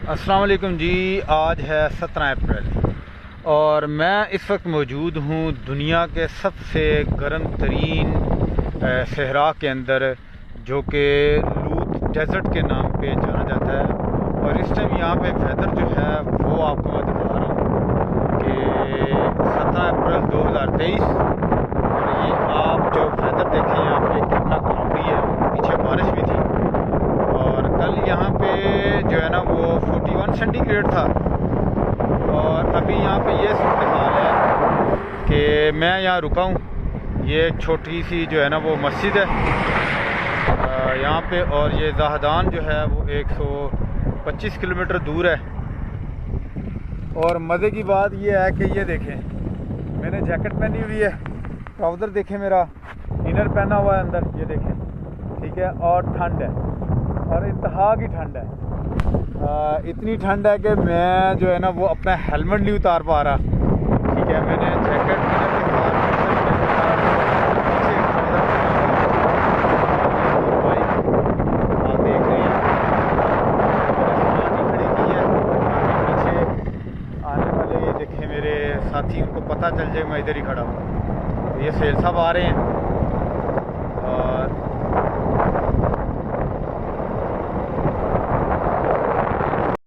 अस्सलाम वालेकुम जी। आज है 17 अप्रैल और मैं इस वक्त मौजूद हूँ दुनिया के सबसे गर्म तरीन सहरा के अंदर, जो कि लूत डेजर्ट के नाम पे जाना जाता है। और इस टाइम यहाँ पे वेदर जो है वो आपको मैं दिखा रहा हूँ कि 17 अप्रैल 2023। और ये आप जो वेदर देखें यहाँ पे कितना क्लाउडी है, पीछे बारिश भी थी। और कल यहाँ पे जो है ना वो 41 सेंटीग्रेड था। और अभी यहाँ पे ये सूरत हाल है कि मैं यहाँ रुका हूँ। ये एक छोटी सी जो है ना वो मस्जिद है यहाँ पे, और ये ज़ाहदान जो है वो 125 किलोमीटर दूर है। और मज़े की बात ये है कि ये देखें, मैंने जैकेट पहनी हुई है, ट्राउज़र देखें, मेरा इनर पहना हुआ है अंदर, ये देखें, ठीक है। और ठंड है, और इंतहा की ठंड है। इतनी ठंड है कि मैं जो है ना वो अपना हेलमेट नहीं उतार पा रहा, ठीक है। मैंने जैकेट आप देख रहे हैं खड़ी की है। पीछे आने वाले ये देखें मेरे साथी, उनको पता चल जाए मैं इधर ही खड़ा हूँ। ये सेल साहब आ रहे हैं और